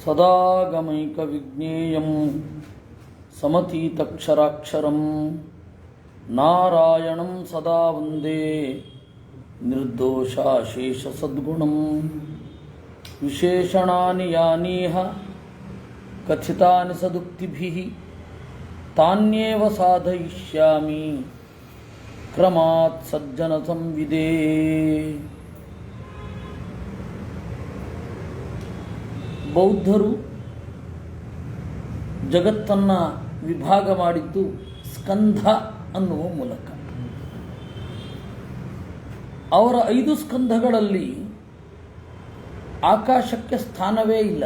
ಸದಾಗಮೈಕವಿಜ್ಞೇಯಂ ಸಮತೀತಕ್ಷರಾಕ್ಷರಂ ನಾರಾಯಣಂ ಸದಾ ವಂದೇ ನಿರ್ದೋಷಾಶೇಷಸದ್ಗುಣಂ ವಿಶೇಷಣಾನಿ ಯಾನೀಹ ಕಥಿತಾನಿ ಸದುಕ್ತಿಭಿಃ ತಾನ್ಯೇವ ಸಾಧಯಿಷ್ಯಾಮಿ ಕ್ರಮಾತ್ ಸಜ್ಜನ ಸಂವಿದೇ. ಬೌದ್ಧರು ಜಗತ್ತನ್ನು ವಿಭಾಗ ಮಾಡಿದ್ದು ಸ್ಕಂಧ ಅನ್ನುವ ಮೂಲಕ. ಅವರ 5 ಸ್ಕಂಧಗಳಲ್ಲಿ ಆಕಾಶಕ್ಕೆ ಸ್ಥಾನವೇ ಇಲ್ಲ.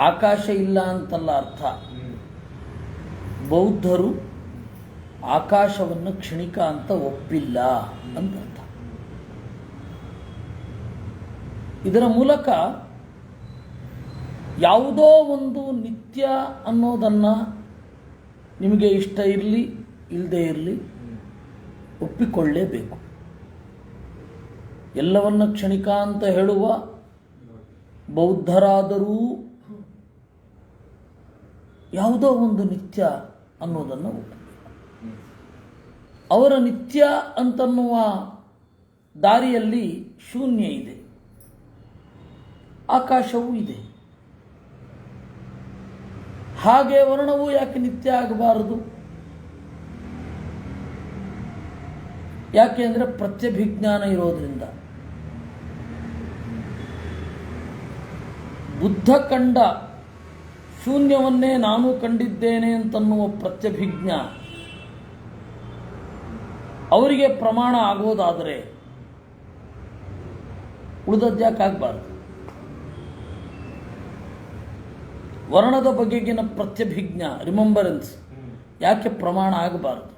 ಆಕಾಶ ಇಲ್ಲ ಅಂತಲ್ಲ ಅರ್ಥ. ಬೌದ್ಧರು ಆಕಾಶವನ್ನು ಕ್ಷಣಿಕ ಅಂತ ಒಪ್ಪಿಲ್ಲ ಅಂತ ಅರ್ಥ. ಇದರ ಮೂಲಕ ಯಾವುದೋ ಒಂದು ನಿತ್ಯ ಅನ್ನೋದನ್ನು ನಿಮಗೆ ಇಷ್ಟ ಇರಲಿ ಇಲ್ಲದೇ ಇರಲಿ ಒಪ್ಪಿಕೊಳ್ಳೇಬೇಕು. ಎಲ್ಲವನ್ನ ಕ್ಷಣಿಕ ಅಂತ ಹೇಳುವ ಬೌದ್ಧರಾದರೂ ಯಾವುದೋ ಒಂದು ನಿತ್ಯ ಅನ್ನೋದನ್ನು ಒಪ್ಪಬೇಕು. ಅವರ ನಿತ್ಯ ಅಂತನ್ನುವ ದಾರಿಯಲ್ಲಿ ಶೂನ್ಯ ಇದೆ, ಆಕಾಶವೂ ಇದೆ. ಹಾಗೆ ವರ್ಣವು ಯಾಕೆ ನಿತ್ಯ ಆಗಬಾರದು? ಯಾಕೆ ಅಂದರೆ ಪ್ರತ್ಯಭಿಜ್ಞಾನ ಇರೋದ್ರಿಂದ. ಬುದ್ಧ ಕಂಡ ಶೂನ್ಯವನ್ನೇ ನಾನು ಕಂಡಿದ್ದೇನೆ ಅಂತನ್ನುವ ಪ್ರತ್ಯಭಿಜ್ಞ ಅವರಿಗೆ ಪ್ರಮಾಣ ಆಗೋದಾದರೆ ಉಳಿದದ್ದು ಯಾಕೆ ಆಗಬಾರದು? ವರ್ಣದ ಬಗೆಗಿನ ಪ್ರತ್ಯಭಿಜ್ಞ ರಿಮೆಂಬರೆನ್ಸ್ ಯಾಕೆ ಪ್ರಮಾಣ ಆಗಬಾರದು?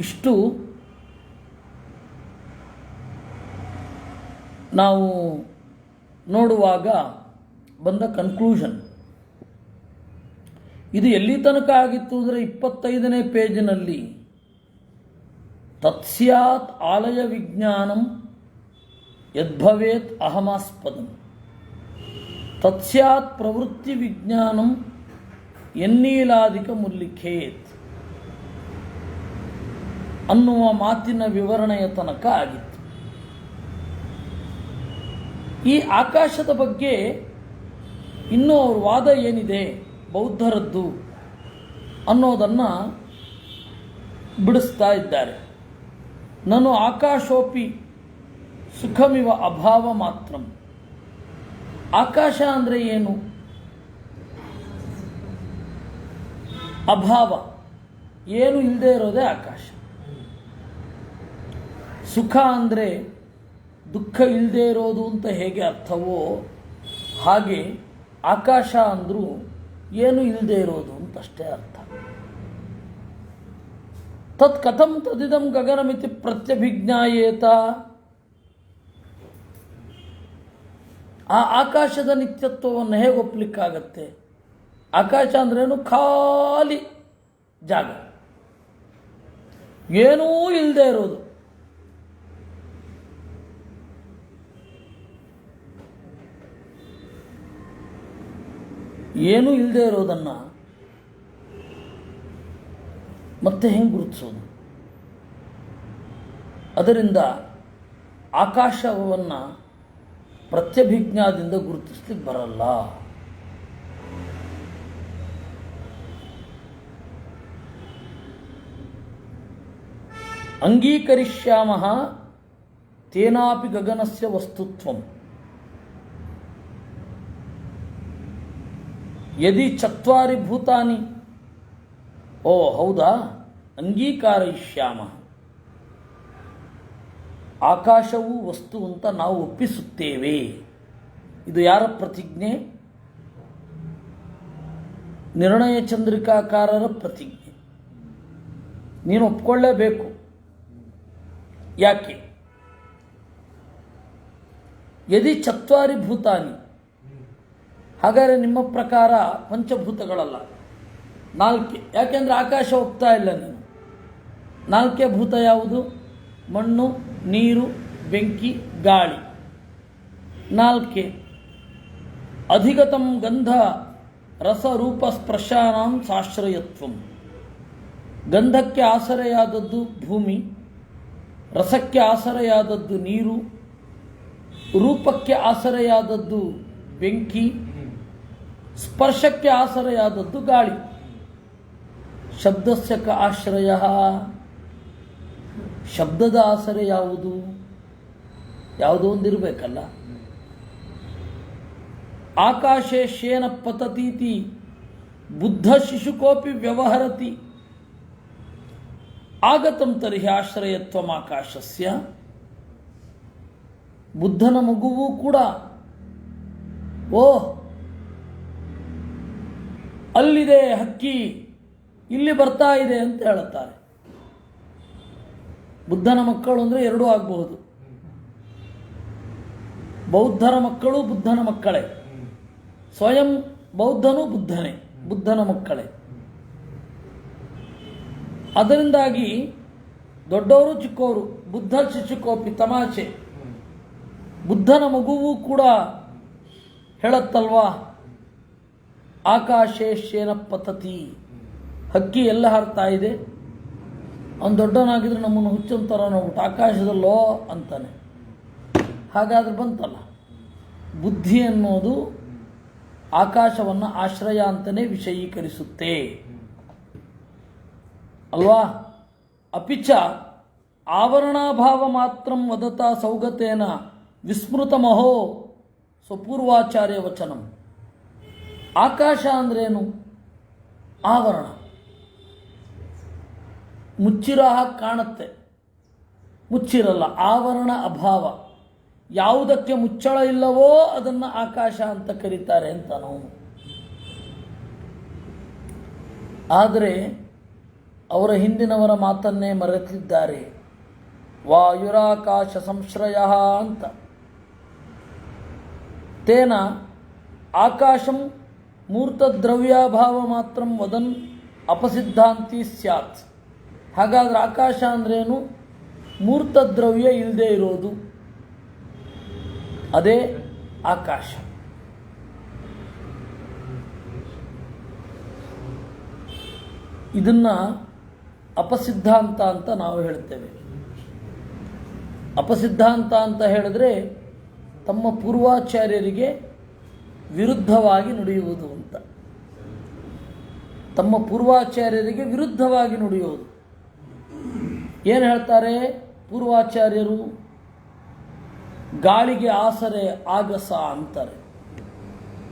ಇಷ್ಟು ನಾವು ನೋಡುವಾಗ ಬಂದ ಕನ್ಕ್ಲೂಷನ್. ಇದು ಎಲ್ಲಿ ತನಕ ಆಗಿತ್ತು ಅಂದರೆ 25ನೇ ಪೇಜಿನಲ್ಲಿ ತತ್ಸ್ಯಾತ್ ಆಲಯ ವಿಜ್ಞಾನಂ ಯದ್ಭವೇತ್ ಅಹಮಾಸ್ಪದಂ ತತ್ಸ್ಯಾತ್ ಪ್ರವೃತ್ತಿ ವಿಜ್ಞಾನಂ ಎನ್ನೀಲಾದಿಕ ಮುಲ್ಲಿಖೇತ್ ಅನ್ನುವ ಮಾತಿನ ವಿವರಣೆಯ ತನಕ ಆಗಿತ್ತು. ಈ ಆಕಾಶದ ಬಗ್ಗೆ ಇನ್ನೂ ಅವ್ರ ವಾದ ಏನಿದೆ ಬೌದ್ಧರದ್ದು ಅನ್ನೋದನ್ನು ಬಿಡಿಸ್ತಾ ಇದ್ದಾರೆ. ನಾನು ಆಕಾಶೋಪಿ ಸುಖಮಿವ ಅಭಾವ ಮಾತ್ರ. ಆಕಾಶ ಅಂದರೆ ಏನು? ಅಭಾವ, ಏನು ಇಲ್ಲದೆ ಇರೋದೇ ಆಕಾಶ. ಸುಖ ಅಂದರೆ ದುಃಖ ಇಲ್ಲದೆ ಇರೋದು ಅಂತ ಹೇಗೆ ಅರ್ಥವೋ ಹಾಗೆ ಆಕಾಶ ಅಂದರೂ ಏನು ಇಲ್ಲದೆ ಇರೋದು ಅಂತಷ್ಟೇ ಅರ್ಥ. ತತ್ ಕಥಂ ತದಿದಂ ಗಗನಮಿತಿ ಪ್ರತ್ಯಭಿಜ್ಞಾಯೇತ. ಆ ಆಕಾಶದ ನಿತ್ಯತ್ವವನ್ನು ಹೇಗೆ ಒಪ್ಪಲಿಕ್ಕಾಗತ್ತೆ? ಆಕಾಶ ಅಂದ್ರೇನು? ಖಾಲಿ ಜಾಗ, ಏನೂ ಇಲ್ಲದೆ ಇರೋದು. ಏನೂ ಇಲ್ಲದೆ ಇರೋದನ್ನು ಮತ್ತೆ ಹೆಂಗೆ ಗುರುತಿಸೋದು? ಅದರಿಂದ ಆಕಾಶವನ್ನು ಪ್ರತ್ಯಭಿಜ್ಞಾದಿಂದ ಗುರುತಿಸ್ಲಿಕ್ಕೆ ಬರಲ್ಲ. ಅಂಗೀಕರಿಷ್ಯಾಮಃ ತೇನಾಪಿ ಗಗನಸ್ಯ ವಸ್ತುತ್ವಂ ಯದಿ ಚತ್ವಾರಿ ಭೂತಾನಿ. ಓ ಹೌದಾ, ಅಂಗೀಕಾರಯಿಷ್ಯಾಮ. ಆಕಾಶವು ವಸ್ತು ಅಂತ ನಾವು ಒಪ್ಪಿಸುತ್ತೇವೆ. ಇದು ಯಾರ ಪ್ರತಿಜ್ಞೆ? ನಿರ್ಣಯ ಚಂದ್ರಿಕಾಕಾರರ ಪ್ರತಿಜ್ಞೆ. ನೀನು ಒಪ್ಕೊಳ್ಳೇಬೇಕು. ಯಾಕೆ? ಯದಿ ಚತ್ವಾರಿ ಭೂತಾನಿ, ಹಾಗಾದರೆ ನಿಮ್ಮ ಪ್ರಕಾರ ಪಂಚಭೂತಗಳಲ್ಲ, 4. ಯಾಕೆಂದರೆ ಆಕಾಶ ಹೋಗ್ತಾ ಇಲ್ಲ. ನೀನು ನಾಲ್ಕೇ ಭೂತ ಯಾವುದು? ಮಣ್ಣು, ನೀರು, ಬೆಂಕಿ, ಗಾಳಿ. ನಾಲ್ಕೆ. ಅಧಿಗತಂ ಗಂಧ ರಸ ರೂಪ ಸ್ಪರ್ಶಾನಾಂ ಸಾಶ್ರಯತ್ವಂ. ಗಂಧಕ್ಕೆ ಆಸರೆಯಾದದ್ದು ಭೂಮಿ, ರಸಕ್ಕೆ ಆಸರೆಯಾದದ್ದು ನೀರು, ರೂಪಕ್ಕೆ ಆಸರೆಯಾದದ್ದು ಬೆಂಕಿ, ಸ್ಪರ್ಶಕ್ಕೆ ಆಸರೆಯಾದದ್ದು ಗಾಳಿ. ಶಬ್ದಸ್ಯ ಕ ಆಶ್ರಯ. ಶಬ್ದದ ಆಸರೆ ಯಾವುದು? ಯಾವುದೋ ಒಂದಿರಬೇಕಲ್ಲ. ಆಕಾಶೇ ಶೇನ ಪತತೀತಿ ಬುದ್ಧ ಶಿಶುಕೋಪಿ ವ್ಯವಹರತಿ ಆಗತಂ ತರ್ಹಿ ಆಶ್ರಯತ್ವಂ ಆಕಾಶಸ್ಯ. ಬುದ್ಧನ ಮಗುವೂ ಕೂಡ ಓಹ್ ಅಲ್ಲಿದೆ ಹಕ್ಕಿ, ಇಲ್ಲಿ ಬರ್ತಾ ಇದೆ ಅಂತ ಹೇಳುತ್ತಾರೆ. ಬುದ್ಧನ ಮಕ್ಕಳು ಅಂದರೆ ಎರಡೂ ಆಗಬಹುದು. ಬೌದ್ಧರ ಮಕ್ಕಳು ಬುದ್ಧನ ಮಕ್ಕಳೇ, ಸ್ವಯಂ ಬೌದ್ಧನೂ ಬುದ್ಧನೇ, ಬುದ್ಧನ ಮಕ್ಕಳೇ. ಅದರಿಂದಾಗಿ ದೊಡ್ಡವರು ಚಿಕ್ಕವರು ಬುದ್ಧ ಶಿಶುಕೋಪಿ ತಮಾಷೆ. ಬುದ್ಧನ ಮಗುವೂ ಕೂಡ ಹೇಳತ್ತಲ್ವಾ, ಆಕಾಶೇ ಶೇನ ಪತತಿ, ಹಕ್ಕಿ ಎಲ್ಲ ಹಾರ್ತಾ ಇದೆ. ಅವನು ದೊಡ್ಡವನಾಗಿದ್ರೆ ನಮ್ಮನ್ನು ಹುಚ್ಚಂತರ ನೋಡ್ಬಿಟ್ಟು ಆಕಾಶದಲ್ಲೋ ಅಂತಾನೆ. ಹಾಗಾದ್ರೆ ಬಂತಲ್ಲ, ಬುದ್ಧಿ ಅನ್ನೋದು ಆಕಾಶವನ್ನು ಆಶ್ರಯ ಅಂತಲೇ ವಿಷಯೀಕರಿಸುತ್ತೆ ಅಲ್ವಾ. ಅಪಿಚ ಆವರಣಾಭಾವ ಮಾತ್ರ ವದತ ಸೌಗತೇನ ವಿಸ್ಮೃತಮಹೋ ಸ್ವಪೂರ್ವಾಚಾರ್ಯ ವಚನಂ. ಆಕಾಶ ಅಂದ್ರೇನು? ಆವರಣ, ಮುಚ್ಚಿರೋ ಹಾಗೆ ಕಾಣುತ್ತೆ, ಮುಚ್ಚಿರಲ್ಲ. ಆವರಣ ಅಭಾವ, ಯಾವುದಕ್ಕೆ ಮುಚ್ಚಳ ಇಲ್ಲವೋ ಅದನ್ನು ಆಕಾಶ ಅಂತ ಕರೀತಾರೆ ಅಂತ ನಾವು. ಆದರೆ ಅವರ ಹಿಂದಿನವರ ಮಾತನ್ನೇ ಮರೆತಿದ್ದಾರೆ. ವಾಯುರಾಕಾಶ ಸಂಶ್ರಯ ಅಂತ. ತೇನ ಆಕಾಶಂ ಮೂರ್ತದ್ರವ್ಯಾಭಾವ ಮಾತ್ರ ವದನ್ ಅಪಸಿದ್ಧಾಂತಿ ಸ್ಯಾತ್. ಹಾಗಾದ್ರೆ ಆಕಾಶ ಅಂದ್ರೇನು? ಮೂರ್ತದ್ರವ್ಯ ಇಲ್ಲದೆ ಇರೋದು, ಅದೇ ಆಕಾಶ. ಇದನ್ನ ಅಪಸಿದ್ಧಾಂತ ಅಂತ ನಾವು ಹೇಳ್ತೇವೆ. ಅಪಸಿದ್ಧಾಂತ ಅಂತ ಹೇಳಿದ್ರೆ ತಮ್ಮ ಪೂರ್ವಾಚಾರ್ಯರಿಗೆ ವಿರುದ್ಧವಾಗಿ ನುಡಿಯುವುದು ಅಂತ. ತಮ್ಮ ಪೂರ್ವಾಚಾರ್ಯರಿಗೆ ವಿರುದ್ಧವಾಗಿ ನುಡಿಯುವುದು. ಏನು ಹೇಳ್ತಾರೆ ಪೂರ್ವಾಚಾರ್ಯರು? ಗಾಳಿಗೆ ಆಸರೆ ಆಗಸ ಅಂತಾರೆ.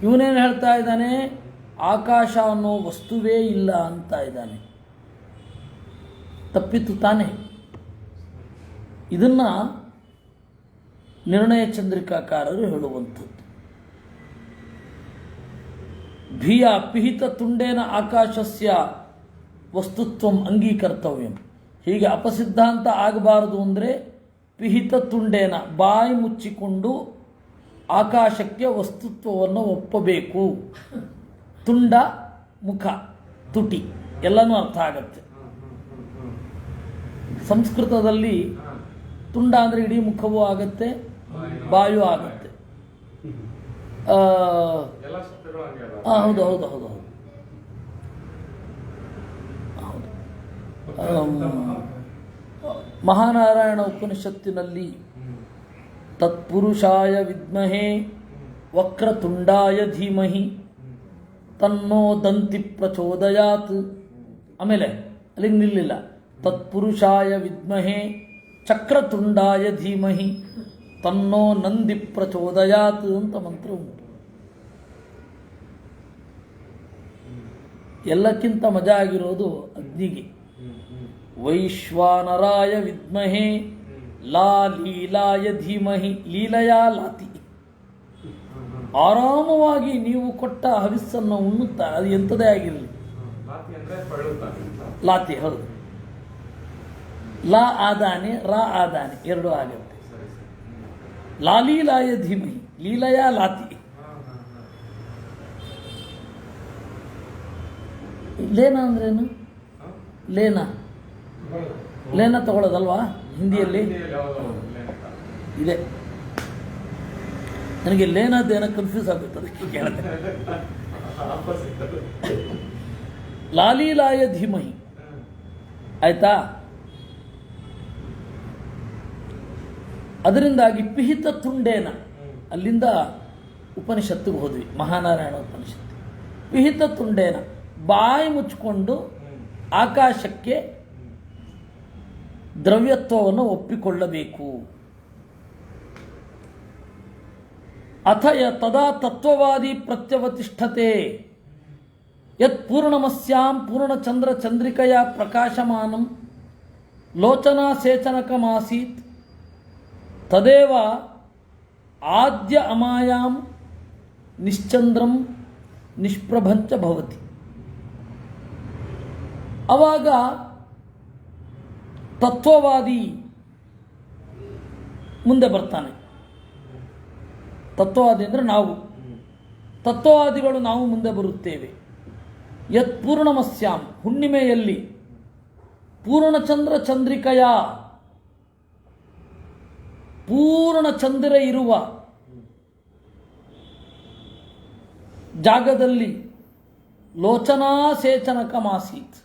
ಇವನೇನು ಹೇಳ್ತಾ ಇದ್ದಾನೆ? ಆಕಾಶ ಅನ್ನೋ ವಸ್ತುವೇ ಇಲ್ಲ ಅಂತ ಇದ್ದಾನೆ. ತಪ್ಪಿತು ತಾನೆ. ಇದನ್ನ ನಿರ್ಣಯ ಚಂದ್ರಿಕಾಕಾರರು ಹೇಳುವಂಥದ್ದು. ಭಿಯ ಪಿಹಿತ ತುಂಡೇನ ಆಕಾಶಸ್ಯ ವಸ್ತುತ್ವಂ ಅಂಗೀಕರ್ತವ್ಯಂ. ಹೀಗೆ ಅಪಸಿದ್ಧಾಂತ ಆಗಬಾರದು ಅಂದರೆ ಪಿಹಿತ ತುಂಡೇನ, ಬಾಯಿ ಮುಚ್ಚಿಕೊಂಡು ಆಕಾಶಕ್ಕೆ ವಸ್ತುತ್ವವನ್ನು ಒಪ್ಪಬೇಕು. ತುಂಡ ಮುಖ, ತುಟಿ ಎಲ್ಲನೂ ಅರ್ಥ ಆಗತ್ತೆ. ಸಂಸ್ಕೃತದಲ್ಲಿ ತುಂಡ ಅಂದರೆ ಇಡೀ ಮುಖವೂ ಆಗತ್ತೆ, ಬಾಯೂ ಆಗತ್ತೆ. ಹೌದು ಹೌದು ಹೌದು ಹೌದು ಮಹಾನಾರಾಯಣ ಉಪನಿಷತ್ತಿನಲ್ಲಿ ತತ್ಪುರುಷಾಯ ವಿದ್ಮಹೇ ವಕ್ರತುಂಡಾಯ ಧೀಮಹಿ ತನ್ನೋ ದಂತಿ ಪ್ರಚೋದಯಾತ್. ಆಮೇಲೆ ಅಲ್ಲಿಗೆ ನಿಲ್ಲಿಲ್ಲ. ತತ್ಪುರುಷಾಯ ವಿದ್ಮಹೇ ಚಕ್ರತುಂಡಾಯ ಧೀಮಹಿ ತನ್ನೋ ನಂದಿ ಪ್ರಚೋದಯಾತ್ ಅಂತ ಮಂತ್ರ ಉಂಟು. ಎಲ್ಲಕ್ಕಿಂತ ಮಜಾ ಆಗಿರೋದು ಅಗ್ನಿಗೆ. ವೈಶ್ವಾನರಾಯ ವಿದ್ಮಹೇ ಲಾ ಲೀಲಾಯ ಧೀಮಹಿ ಲೀಲಯಾ ಲಾತಿ. ಆರಾಮವಾಗಿ ನೀವು ಕೊಟ್ಟ ಹವಿಸ್ಸನ್ನು ಉಣ್ಣುತ್ತಾ, ಅದು ಎಂಥದೇ ಆಗಿರಲಿ. ಲಾತಿ ಹೌದು. ಲಾ ಆದಾನೆ ರಾ ಆದಾನೆ ಎರಡು ಆಗತ್ತೆ. ಲಾಲೀಲಾಯ ಧೀಮಹಿ ಲೀಲಯಾ ಲಾತಿ. ಲೇನ ಅಂದ್ರೇನು? ಲೇನ ಲೇನ ತಗೊಳ್ಳೋದಲ್ವಾ ಹಿಂದಿಯಲ್ಲಿ ಇದೆ. ನನಗೆ ಲೇನದ್ದೇನೋ ಕನ್ಫ್ಯೂಸ್ ಆಗುತ್ತೆ, ಅದಕ್ಕೆ ಕೇಳಿದೆ. ಲಾಲೀಲಾಯ ಧೀಮಹಿ ಆಯ್ತಾ. ಅದರಿಂದಾಗಿ ಪಿಹಿತ ತುಂಡೇನ, ಅಲ್ಲಿಂದ ಉಪನಿಷತ್ತಿಗೆ ಹೋದ್ವಿ, ಮಹಾನಾರಾಯಣ ಉಪನಿಷತ್ತು. ಪಿಹಿತ ತುಂಡೇನ, ಬಾಯಿ ಮುಚ್ಚಿಕೊಂಡು ಆಕಾಶಕ್ಕೆ ದ್ರವ್ಯತ್ವವನ್ನು ಒಪ್ಪಿಕೊಳ್ಳಬೇಕು. ಅಥ ತದಾ ತತ್ವವಾದಿ ಪ್ರತ್ಯವತಿಷ್ಠತೆ ಯತ್ ಪೂರ್ಣಮಸ್ಯಾಂ ಪೂರ್ಣಚಂದ್ರ ಚಂದ್ರಿಕೆಯ ಪ್ರಕಾಶಮಾನಂ ಲೋಚನಾಸೇಚನಕಮಾಸೀತ್ ತದೇವ ಆದ್ಯ ಅಮಾಯಾಂ ನಿಶ್ಚಂದ್ರಂ ನಿಷ್ಪ್ರಭಂಚ ಭವತಿ. ಅವಾಗ ತತ್ವವಾದಿ ಮುಂದೆ ಬರ್ತಾನೆ. ತತ್ವವಾದಿ ಅಂದರೆ ನಾವು, ತತ್ವವಾದಿಗಳು ನಾವು ಮುಂದೆ ಬರುತ್ತೇವೆ. ಯತ್ ಪೂರ್ಣಮಸ್ಯಾಂ, ಹುಣ್ಣಿಮೆಯಲ್ಲಿ ಪೂರ್ಣಚಂದ್ರ ಚಂದ್ರಿಕೆಯ, ಪೂರ್ಣ ಚಂದ್ರ ಇರುವ ಜಾಗದಲ್ಲಿ ಲೋಚನಾಸೇಚನಕ ಮಾಸೀತ್,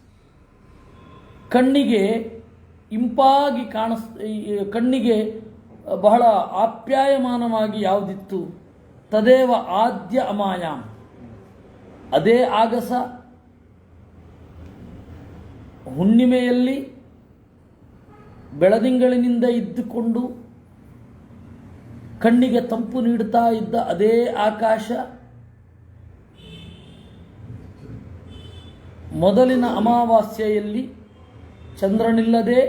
ಕಣ್ಣಿಗೆ ಇಂಪಾಗಿ ಕಣ್ಣಿಗೆ ಬಹಳ ಆಪ್ಯಾಯಮಾನವಾಗಿ ಯಾವುದಿತ್ತು, ತದೇವ ಆದ್ಯ ಅಮಾಯಾಂ, ಅದೇ ಆಗಸ. ಹುಣ್ಣಿಮೆಯಲ್ಲಿ ಬೆಳದಿಂಗಳಿನಿಂದ ಇದ್ದುಕೊಂಡು ಕಣ್ಣಿಗೆ ತಂಪು ನೀಡುತ್ತಾ ಇದ್ದ ಅದೇ ಆಕಾಶ ಮೊದಲಿನ ಅಮಾವಾಸ್ಯೆಯಲ್ಲಿ ಚಂದ್ರನಿಲ್ಲದೆ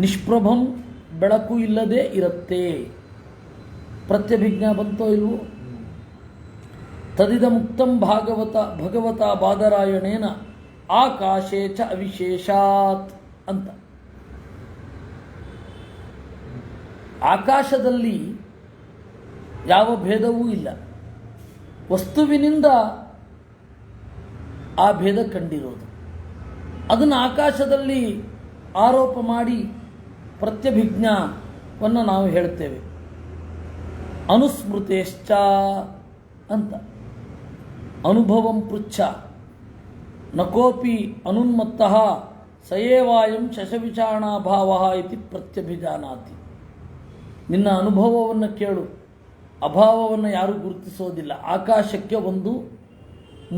ನಿಷ್ಪ್ರಭಂ, ಬೆಳಕು ಇಲ್ಲದೆ ಇರುತ್ತೆ. ಪ್ರತ್ಯಭಿಜ್ಞಾ ಬಂತೋ ಇಲ್ವೋ. ತದಿದ ಮುಕ್ತಂ ಭಗವತ ಬಾದರಾಯಣೇನ ಆಕಾಶೇ ಚ ಅವಿಶೇಷಾತ್ ಅಂತ. ಆಕಾಶದಲ್ಲಿ ಯಾವ ಭೇದವೂ ಇಲ್ಲ, ವಸ್ತುವಿನಿಂದ ಆ ಭೇದ ಕಂಡಿರೋದು. ಅದನ್ನು ಆಕಾಶದಲ್ಲಿ ಆರೋಪ ಮಾಡಿ ಪ್ರತ್ಯಭಿಜ್ಞಾವನ್ನು ನಾವು ಹೇಳ್ತೇವೆ. ಅನುಸ್ಮೃತೇಶ್ಚ ಅಂತ. ಅನುಭವಂ ಪೃಚ್ಛ ನಕೋಪಿ ಅನುನ್ಮತ್ತಃ ಸಯೇವಾಯಂ ಶಶವಿಚಾರಣಾಭಾವ ಇತಿ ಪ್ರತ್ಯಭಿಜಾನಾತಿ. ನಿನ್ನ ಅನುಭವವನ್ನು ಕೇಳು, ಅಭಾವವನ್ನು ಯಾರೂ ಗುರುತಿಸೋದಿಲ್ಲ. ಆಕಾಶಕ್ಕೆ ಒಂದು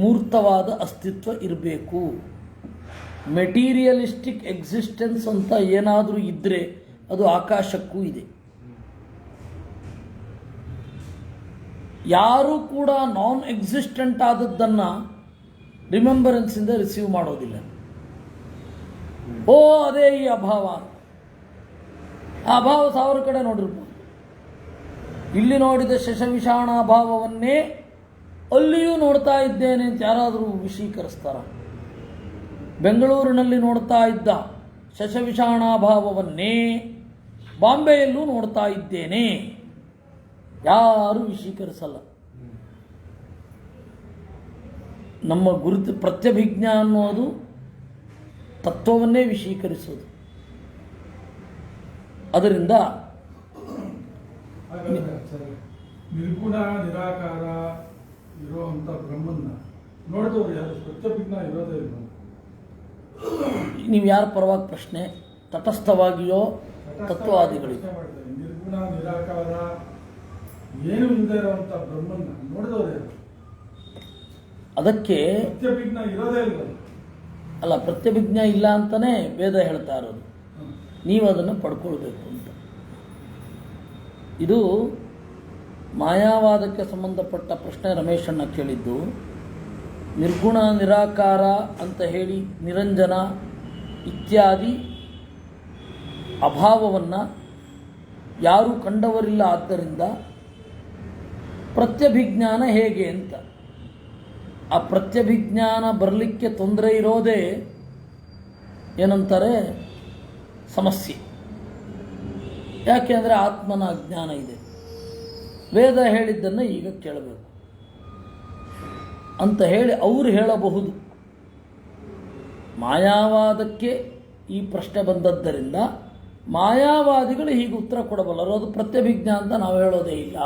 ಮೂರ್ತವಾದ ಅಸ್ತಿತ್ವ ಇರಬೇಕು. ಮೆಟೀರಿಯಲಿಸ್ಟಿಕ್ ಎಕ್ಸಿಸ್ಟೆನ್ಸ್ ಅಂತ ಏನಾದರೂ ಇದ್ದರೆ ಅದು ಆಕಾಶಕ್ಕೂ ಇದೆ. ಯಾರೂ ಕೂಡ ನಾನ್ ಎಕ್ಸಿಸ್ಟೆಂಟ್ ಆದದ್ದನ್ನು ರಿಮೆಂಬರೆನ್ಸಿಂದ ರಿಸೀವ್ ಮಾಡೋದಿಲ್ಲ. ಓ ಅದೇ ಈ ಅಭಾವ, ಆ ಅಭಾವ 1000 ಕಡೆ ನೋಡಿರ್ಬೋದು. ಇಲ್ಲಿ ನೋಡಿದ ಶಶವಿಷಾಣಾಭಾವವನ್ನೇ ಅಲ್ಲಿಯೂ ನೋಡ್ತಾ ಇದ್ದೇನೆ ಅಂತ ಯಾರಾದರೂ ವಿಷೀಕರಿಸ್ತಾರ? ಬೆಂಗಳೂರಿನಲ್ಲಿ ನೋಡ್ತಾ ಇದ್ದ ಶಶವಿಷಾಣಾಭಾವವನ್ನೇ ಬಾಂಬೆಯಲ್ಲೂ ನೋಡ್ತಾ ಇದ್ದೇನೆ, ಯಾರೂ ವಿಷೀಕರಿಸಲ್ಲ. ನಮ್ಮ ಗುರುತು ಪ್ರತ್ಯಭಿಜ್ಞಾ ಅನ್ನೋದು ತತ್ವವನ್ನೇ ವಿಷೀಕರಿಸೋದು. ಅದರಿಂದ ನಿರ್ಗುಣ ನಿರಾಕಾರ ಇರುವಂತ ಬ್ರಹ್ಮನ್ನ ನೋಡಿದವರು ಯಾರು ಪ್ರತ್ಯಭಿಜ್ಞಾ ಇರೋದೇ ಇಲ್ಲ. ನೀವು ಯಾರ ಪರವಾಗಿ ಪ್ರಶ್ನೆ? ತಟಸ್ಥವಾಗಿಯೋ ತತ್ವವಾದಿಗಳಿಗೆ? ನಿರ್ಗುಣ ನಿರಾಕಾರ ಏನು ಇಲ್ಲದೆ ಇರುವಂತ ಬ್ರಹ್ಮನ್ನ ನೋಡಿದವರು ಯಾರು? ಅದಕ್ಕೆ ಪ್ರತ್ಯಭಿಜ್ಞಾ ಇರೋದೇ ಇಲ್ಲ. ಅಲ್ಲ, ಪ್ರತ್ಯಭಿಜ್ಞಾ ಇಲ್ಲ ಅಂತಾನೆ ವೇದ ಹೇಳ್ತಾ ಇರೋದು. ನೀವು ಅದನ್ನು ಪಡ್ಕೊಳ್ಬೇಕು ಅಂತ. ಇದು ಮಾಯಾವಾದಕ್ಕೆ ಸಂಬಂಧಪಟ್ಟ ಪ್ರಶ್ನೆ ರಮೇಶನ್ನ ಕೇಳಿದ್ದು. ನಿರ್ಗುಣ ನಿರಾಕಾರ ಅಂತ ಹೇಳಿ ನಿರಂಜನ ಇತ್ಯಾದಿ ಅಭಾವವನ್ನು ಯಾರೂ ಕಂಡವರಿಲ್ಲ. ಆದ್ದರಿಂದ ಪ್ರತ್ಯಭಿಜ್ಞಾನ ಹೇಗೆ ಅಂತ. ಆ ಪ್ರತ್ಯಭಿಜ್ಞಾನ ಬರಲಿಕ್ಕೆ ತೊಂದರೆ ಇರೋದೇ ಏನಂತಾರೆ, ಸಮಸ್ಯೆ. ಯಾಕೆ ಅಂದರೆ ಆತ್ಮನ ಅಜ್ಞಾನ ಇದೆ. ವೇದ ಹೇಳಿದ್ದನ್ನು ಈಗ ಕೇಳಬೇಕು ಅಂತ ಹೇಳಿ ಅವರು ಹೇಳಬಹುದು. ಮಾಯಾವಾದಕ್ಕೆ ಈ ಪ್ರಶ್ನೆ ಬಂದದ್ದರಿಂದ ಮಾಯಾವಾದಿಗಳು ಹೀಗೆ ಉತ್ತರ ಕೊಡಬಲ್ಲರು, ಅದು ಪ್ರತ್ಯಭಿಜ್ಞಾ ಅಂತ ನಾವು ಹೇಳೋದೇ ಇಲ್ಲ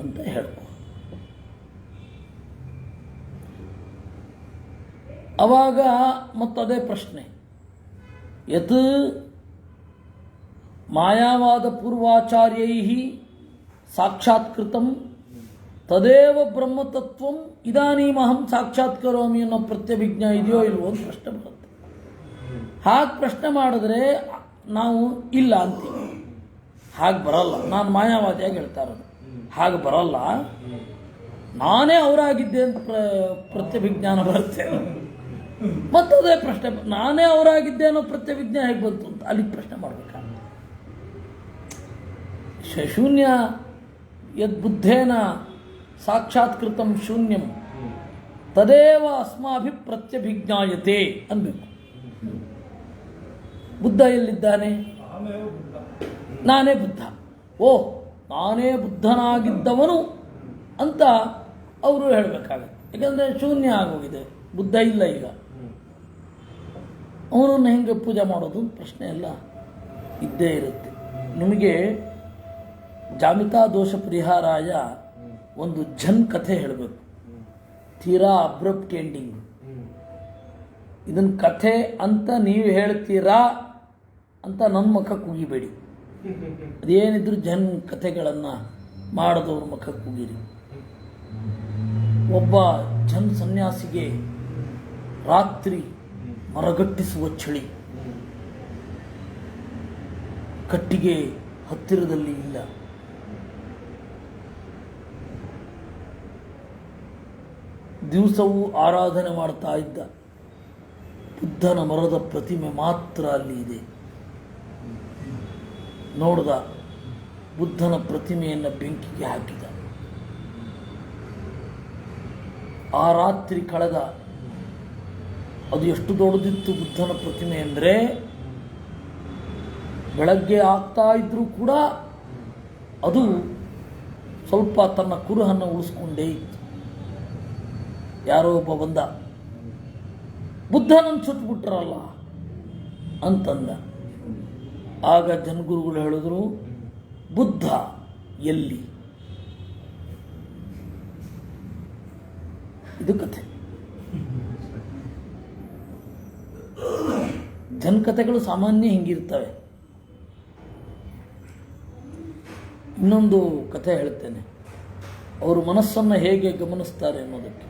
ಅಂತ ಹೇಳ್ಬೋದು. ಅವಾಗ ಮತ್ತದೇ ಪ್ರಶ್ನೆ, ಯತ್ ಮಾಯಾವಾದ ಪೂರ್ವಾಚಾರ್ಯೈ ಸಾಕ್ಷಾತ್ಕೃತಂ ತದೇವ ಬ್ರಹ್ಮತತ್ವಂ ಇದಾನೀಮಹಂ ಸಾಕ್ಷಾತ್ಕರೋಮಿ ಅನ್ನೋ ಪ್ರತ್ಯಭಿಜ್ಞಾ ಇದೆಯೋ ಇಲ್ವೋ ಅಂತ ಪ್ರಶ್ನೆ ಬರುತ್ತೆ. ಹಾಗೆ ಪ್ರಶ್ನೆ ಮಾಡಿದ್ರೆ ನಾವು ಇಲ್ಲ ಅಂತೀವಿ. ಹಾಗೆ ಬರಲ್ಲ. ನಾನು ಮಾಯಾವಾದಿಯಾಗಿ ಹೇಳ್ತಾ ಇರೋದು ಹಾಗೆ ಬರಲ್ಲ. ನಾನೇ ಅವರಾಗಿದ್ದೆ ಅಂತ ಪ್ರತ್ಯಭಿಜ್ಞಾನ ಬರುತ್ತೆ. ಮತ್ತದೇ ಪ್ರಶ್ನೆ, ನಾನೇ ಅವರಾಗಿದ್ದೆ ಅನ್ನೋ ಪ್ರತ್ಯಭಿಜ್ಞಾ ಹೇಗೆ ಬಂತು ಅಂತ ಅಲ್ಲಿಗೆ ಪ್ರಶ್ನೆ ಮಾಡಬೇಕಾಗುತ್ತೆ. ಶೂನ್ಯ ಯದ್ಬುದ್ಧೇನ ಸಾಕ್ಷಾತ್ಕೃತಂ ಶೂನ್ಯಂ ತದೇವ ಅಸ್ಮಾಭಿ ಪ್ರತ್ಯಭಿಜ್ಞಾಯತೆ ಅನ್ಬೇಕು. ಬುದ್ಧ ಎಲ್ಲಿದ್ದಾನೆ? ನಾನೇ ಬುದ್ಧ. ಓಹ್, ನಾನೇ ಬುದ್ಧನಾಗಿದ್ದವನು ಅಂತ ಅವರು ಹೇಳಬೇಕಾಗತ್ತೆ. ಯಾಕಂದರೆ ಶೂನ್ಯ ಆಗೋಗಿದೆ, ಬುದ್ಧ ಇಲ್ಲ ಈಗ. ಅವನನ್ನು ಹೆಂಗೆ ಪೂಜೆ ಮಾಡೋದು ಪ್ರಶ್ನೆ ಎಲ್ಲ ಇದ್ದೇ ಇರುತ್ತೆ. ನಿಮಗೆ ಜಾಮಿತಾ ದೋಷ ಪರಿಹಾರಾಯ ಒಂದು ಝನ್ ಕಥೆ ಹೇಳಬೇಕು, ತೀರಾ ಅಬ್ರಪ್ಟ್ ಎಂಡಿಂಗ್. ಇದನ್ನು ಕಥೆ ಅಂತ ನೀವು ಹೇಳ್ತೀರಾ ಅಂತ ನನ್ನ ಮುಖ ಕುಗಿಬೇಡಿ. ಅದೇನಿದ್ರು ಜನ್ ಕಥೆಗಳನ್ನು ಮಾಡಿದವ್ರ ಮುಖ ಕುಗಿರಿ. ಒಬ್ಬ ಜನ್ ಸನ್ಯಾಸಿಗೆ ರಾತ್ರಿ ಮರಗಟ್ಟಿಸುವ ಚಳಿ, ಕಟ್ಟಿಗೆ ಹತ್ತಿರದಲ್ಲಿ ಇಲ್ಲ. ದಿವಸವೂ ಆರಾಧನೆ ಮಾಡ್ತಾ ಇದ್ದ. ಬುದ್ಧನ ಮರದ ಪ್ರತಿಮೆ ಮಾತ್ರ ಅಲ್ಲಿ ಇದೆ. ನೋಡ್ದ, ಬುದ್ಧನ ಪ್ರತಿಮೆಯನ್ನು ಬೆಂಕಿಗೆ ಹಾಕಿದ. ಆ ರಾತ್ರಿ ಕಳೆದ. ಅದು ಎಷ್ಟು ದೊಡ್ಡದಿತ್ತು ಬುದ್ಧನ ಪ್ರತಿಮೆ ಅಂದರೆ, ಬೆಳಗ್ಗೆ ಆಗ್ತಾ ಇದ್ರೂ ಕೂಡ ಅದು ಸ್ವಲ್ಪ ತನ್ನ ಕುರುಹನ್ನು ಉಳಿಸ್ಕೊಂಡೇ ಇತ್ತು. ಯಾರೋ ಒಬ್ಬ ಬಂದ, ಬುದ್ಧನನ್ನು ಸುಟ್ಬಿಟ್ರಲ್ಲ ಅಂತಂದ. ಆಗ ಜನಗುರುಗಳು ಹೇಳಿದ್ರು, ಬುದ್ಧ ಎಲ್ಲಿ? ಇದು ಕಥೆ. ಜನಕಥೆಗಳು ಸಾಮಾನ್ಯ ಹಿಂಗಿರ್ತವೆ. ಇನ್ನೊಂದು ಕಥೆ ಹೇಳ್ತೇನೆ, ಅವರು ಮನಸ್ಸನ್ನು ಹೇಗೆ ಗಮನಿಸ್ತಾರೆ ಅನ್ನೋದಕ್ಕೆ.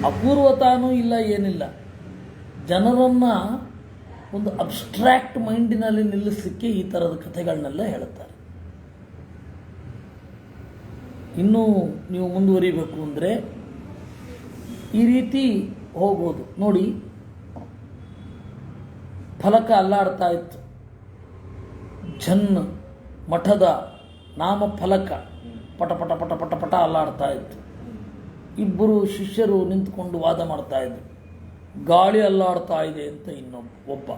ಅಪೂರ್ವತಾನೂ ಇಲ್ಲ, ಏನಿಲ್ಲ. ಜನರನ್ನು ಒಂದು ಅಬ್ಸ್ಟ್ರಾಕ್ಟ್ ಮೈಂಡಿನಲ್ಲಿ ನಿಲ್ಲಿಸಲಿಕ್ಕೆ ಈ ಥರದ ಕಥೆಗಳನ್ನೆಲ್ಲ ಹೇಳುತ್ತಾರೆ. ಇನ್ನೂ ನೀವು ಮುಂದುವರಿಬೇಕು ಅಂದರೆ ಈ ರೀತಿ ಹೋಗ್ಬೋದು. ನೋಡಿ, ಫಲಕ ಅಲ್ಲಾಡ್ತಾ ಇತ್ತು. ಝನ್ ಮಠದ ನಾಮ ಫಲಕ ಪಟ ಪಟ ಪಟ ಪಟ ಪಟ ಅಲ್ಲಾಡ್ತಾ ಇತ್ತು. ಇಬ್ಬರು ಶಿಷ್ಯರು ನಿಂತ್ಕೊಂಡು ವಾದ ಮಾಡ್ತಾ ಇದ್ರು. ಗಾಳಿ ಅಲ್ಲಾಡ್ತಾ ಇದೆ ಅಂತ ಒಬ್ಬ,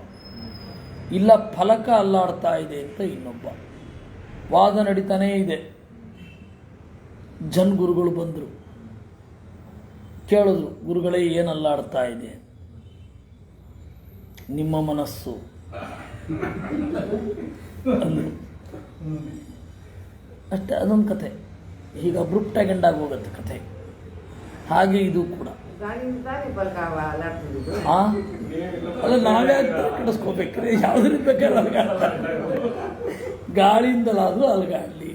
ಇಲ್ಲ ಫಲಕ ಅಲ್ಲಾಡ್ತಾ ಇದೆ ಅಂತ ಇನ್ನೊಬ್ಬ. ವಾದ ನಡೀತಾನೇ ಇದೆ. ಜನ್ ಗುರುಗಳು ಬಂದರು, ಕೇಳಿದ್ರು, ಗುರುಗಳೇ ಏನು ಅಲ್ಲಾಡ್ತಾ ಇದೆ? ನಿಮ್ಮ ಮನಸ್ಸು ಅಂದರು. ಅಷ್ಟೇ, ಅದೊಂದು ಕಥೆ. ಹೀಗೆ ಅಬ್ರುಪ್ಟಾಗಿ ಎಂಡಾಗಿ ಹೋಗುತ್ತೆ ಕಥೆ. ಹಾಗೆ ಇದು ಕೂಡ. ಅಲ್ಲ, ನಾವೇ ಕೆಡಿಸ್ಕೋಬೇಕ್ರಿ, ಯಾವುದ್ರಿಂದ ಬೇಕಾದ್ರೆ ಅಲ್ಗಾಡ್ತಾರೆ. ಗಾಳಿಯಿಂದಲಾದರೂ ಅಲ್ಗಾಡ್ಲಿ,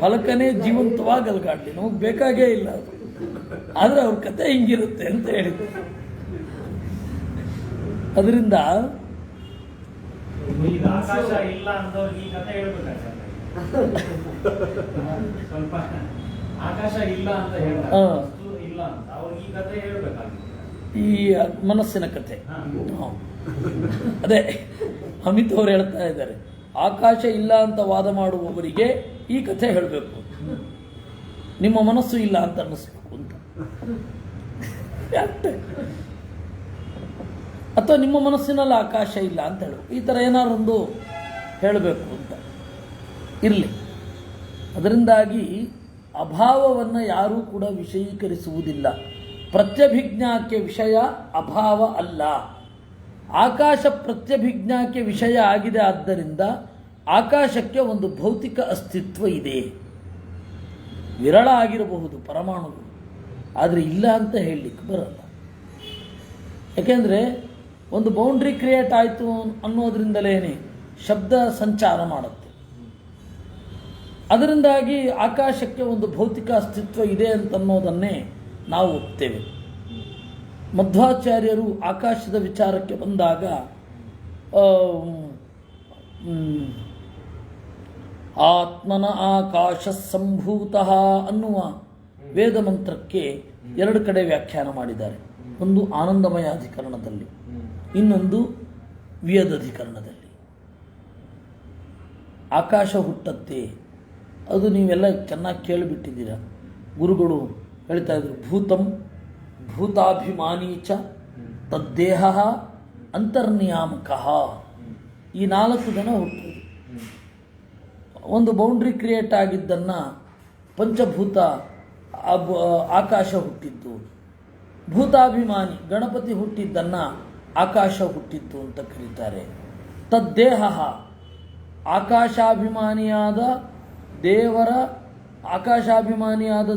ಫಲಕನೇ ಜೀವಂತವಾಗಿ ಅಲ್ಗಾಡ್ಲಿ, ನಮಗೆ ಬೇಕಾಗೇ ಇಲ್ಲ ಅದು. ಆದರೆ ಅವ್ರ ಕಥೆ ಹಿಂಗಿರುತ್ತೆ ಅಂತ ಹೇಳಿದ್ರು. ಅದರಿಂದ ಆಕಾಶ ಇಲ್ಲ ಅಂದವ್ರಿಗೆ ಈ ಕಥೆ ಹೇಳ್ಬೇಕಾಗ್ತದೆ. ಸ್ವಲ್ಪ ಆಕಾಶ ಇಲ್ಲ ಅಂತ ಹೇಳ್ತಾರೆ, ಇಲ್ಲ ಅಂತ ಅವ್ರಿಗೆ ಈ ಕಥೆ ಹೇಳ್ಬೇಕಾಗ್ತದೆ. ಈ ಮನಸ್ಸಿನ ಕಥೆ. ಅದೇ ಅಮಿತ್ ಅವರು ಹೇಳ್ತಾ ಇದ್ದಾರೆ, ಆಕಾಶ ಇಲ್ಲ ಅಂತ ವಾದ ಮಾಡುವವರಿಗೆ ಈ ಕಥೆ ಹೇಳಬೇಕು, ನಿಮ್ಮ ಮನಸ್ಸು ಇಲ್ಲ ಅಂತ ಅನ್ನಿಸ್ಬೇಕು ಅಂತ. ಅಥವಾ ನಿಮ್ಮ ಮನಸ್ಸಿನಲ್ಲಿ ಆಕಾಶ ಇಲ್ಲ ಅಂತ ಹೇಳಬೇಕು. ಈ ಥರ ಏನಾರೊಂದು ಹೇಳಬೇಕು ಅಂತ ಇರಲಿ. ಅದರಿಂದಾಗಿ ಅಭಾವವನ್ನು ಯಾರೂ ಕೂಡ ವಿಷಯೀಕರಿಸುವುದಿಲ್ಲ. ಪ್ರತ್ಯಭಿಜ್ಞಾಕ್ಕೆ ವಿಷಯ ಅಭಾವ ಅಲ್ಲ. ಆಕಾಶ ಪ್ರತ್ಯಭಿಜ್ಞಾಕ್ಕೆ ವಿಷಯ ಆಗಿದೆ. ಆದ್ದರಿಂದ ಆಕಾಶಕ್ಕೆ ಒಂದು ಭೌತಿಕ ಅಸ್ತಿತ್ವ ಇದೆ. ವಿರಳ ಆಗಿರಬಹುದು ಪರಮಾಣುಗಳು, ಆದರೆ ಇಲ್ಲ ಅಂತ ಹೇಳಲಿಕ್ಕೆ ಬರಲ್ಲ. ಯಾಕೆಂದರೆ ಒಂದು ಬೌಂಡ್ರಿ ಕ್ರಿಯೇಟ್ ಆಯಿತು ಅನ್ನೋದ್ರಿಂದಲೇ ಶಬ್ದ ಸಂಚಾರ ಮಾಡುತ್ತೆ. ಅದರಿಂದಾಗಿ ಆಕಾಶಕ್ಕೆ ಒಂದು ಭೌತಿಕ ಅಸ್ತಿತ್ವ ಇದೆ ಅಂತನ್ನೋದನ್ನೇ ನಾವು ಒಪ್ತೇವೆ. ಮಧ್ವಾಚಾರ್ಯರು ಆಕಾಶದ ವಿಚಾರಕ್ಕೆ ಬಂದಾಗ ಆತ್ಮನ ಆಕಾಶ ಸಂಭೂತ ಅನ್ನುವ ವೇದ ಮಂತ್ರಕ್ಕೆ 2 ಕಡೆ ವ್ಯಾಖ್ಯಾನ ಮಾಡಿದ್ದಾರೆ. ಒಂದು ಆನಂದಮಯ ಅಧಿಕರಣದಲ್ಲಿ, ಇನ್ನೊಂದು ವಿಯದಧಿಕರಣದಲ್ಲಿ. ಆಕಾಶ ಹುಟ್ಟತ್ತೆ, ಅದು ನೀವೆಲ್ಲ ಚೆನ್ನಾಗಿ ಕೇಳಿಬಿಟ್ಟಿದ್ದೀರ. ಗುರುಗಳು ಹೇಳ್ತಾ ಇದ್ರು, ಭೂತಂ ಭೂತಾಭಿಮಾನಿ ಚ ತದ್ದೇಹ ಅಂತರ್ನಿಯಾಮಕ. ಈ 4 ಜನ ಹುಟ್ಟುವುದು. ಒಂದು ಬೌಂಡ್ರಿ ಕ್ರಿಯೇಟ್ ಆಗಿದ್ದನ್ನು ಪಂಚಭೂತ ಆಕಾಶ ಹುಟ್ಟಿದ್ದು, ಭೂತಾಭಿಮಾನಿ ಗಣಪತಿ ಹುಟ್ಟಿದ್ದನ್ನು ಆಕಾಶ ಹುಟ್ಟಿದ್ದು ಅಂತ ಕರೀತಾರೆ. ತದ್ದೇಹ ಆಕಾಶಾಭಿಮಾನಿಯಾದ